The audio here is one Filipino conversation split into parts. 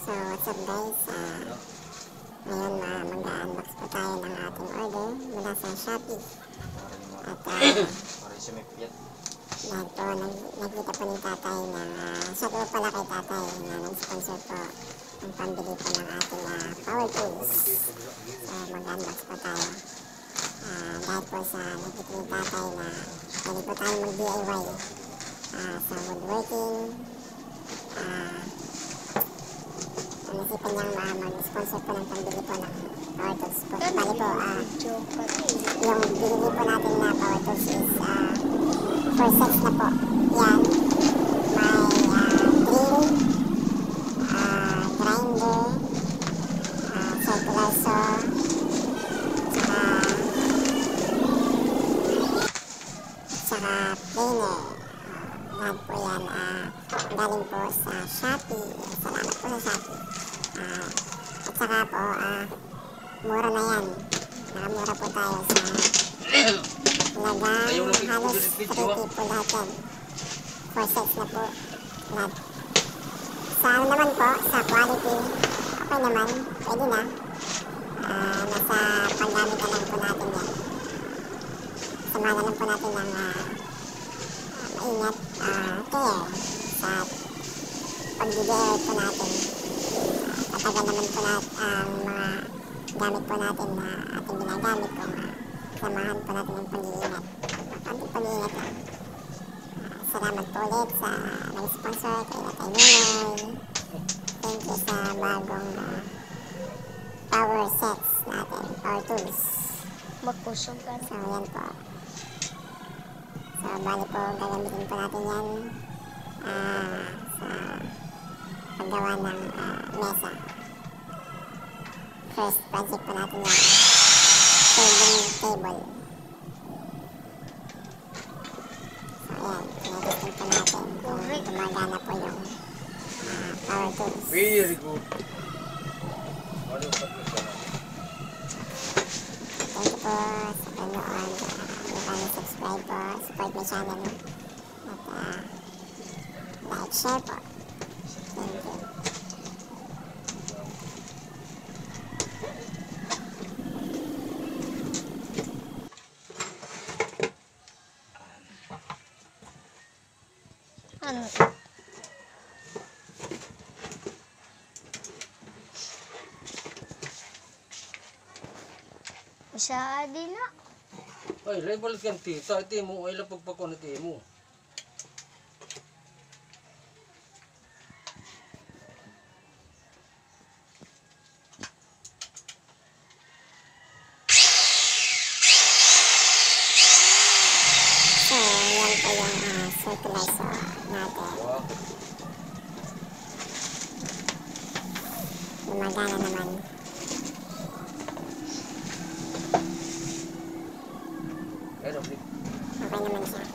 So, what's up guys? Ngayon mag-unbox po tayo ng ating order mula sa Shopee. At dahil po, nakita po ni tatay na shout out pala kay tatay na nag-sponsor po ng pambili po ng ating power tools. So, mag-unbox po tayo. Dahil po sa nakita ni tatay na pwede po tayo mag-DIY sa woodworking. Nasipan niyang mag-sponsor po ng pambili po ng power tools po. Bali po, yung binili po natin na power tools is 4 sets na po. Yan. May drill, grinder, circular saw, tsaka planer. Lahat po yan galing po sa Shopee. Salamat po sa Shopee. At saka po, mura na yan. Nakamura po tayo sa halagang halos 3K po lahat yan. 4 sets na po lahat. Sa ano naman po, sa quality, okay naman, pwede na. Nasa paggamit na lang po natin yan. Samahan na lang po natin ng maingat care sa pag-DIY po natin. Tatagal naman po natin ang mga gamit po natin na ating ginagamit kung samahan po natin ng pag-iingat. Konting pag-iingat lang. Salamat po ulit sa nag-sponsor kay Tatay Nunoy. Thank you sa bagong power sets natin, power tools. Magkusog ka. So yan po. So bali po gagamitin po natin yan sa paggawa ng mesa. First project po natin yan, folding table. So yan, pinatesting po natin kung gumagana po yung power tools. Very good. Thank you po sa panonood. Huwag kang subscribe po, support my channel. At like, share po. Thank you. Ano? Masyadi na. Ay, level kan tita, iti mo, ay lapagpako na iti mo. So, yan po yung circular saw natin. Gumagana naman. Pero, blik. Okay naman siya.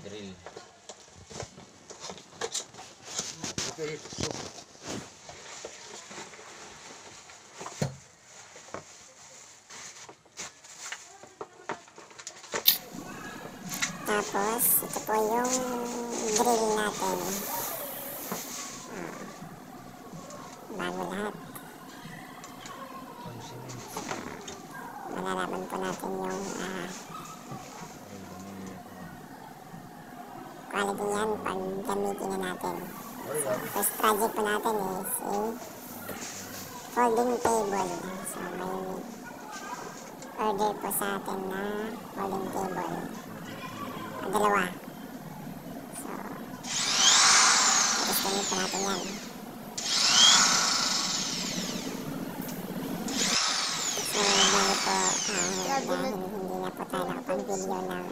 Drill. Okay, so. Tapos, ito po yung drill natin. Bago lahat. Malalaman po natin yung quality yan pag gamitin na natin. First project po natin is a folding table. So, may order po sa atin na folding table. Dalawa. So, gusto nyo po natin yan. So, dahil po, dahil hindi na po tayo nakapag-video ng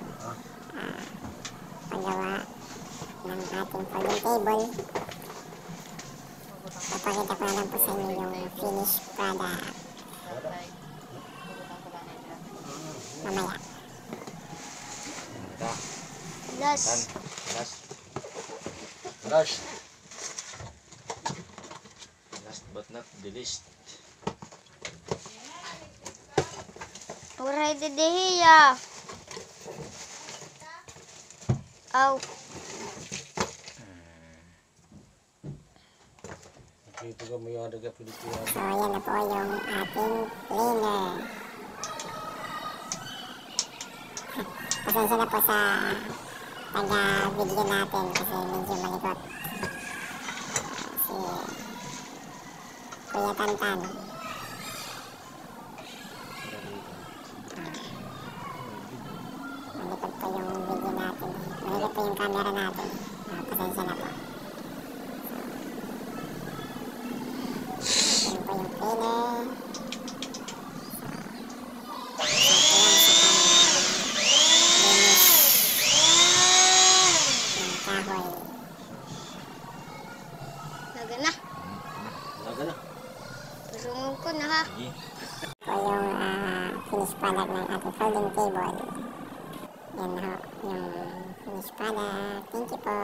paggawa ng ating folding table, papakita ko na lang po sa inyo yung finished product mamaya. Last. Last but not the least. Uray didihiya. Aw. Dito ka may ada ka Pilipinas. So, yan na po yung ating cleaner. Pasensya na po sa taga-video natin kasi medyo malikot. Si Kuya Tantan. Malikot po yung video natin. Malikot po yung camera natin. Pasensya na po. Yan po yung cleaner. Kahoy. Laga na. Laga na. Pasungon ko na ha. Ito yung finished product ng ating folding table. Yan ho, yung finished product. Thank you po.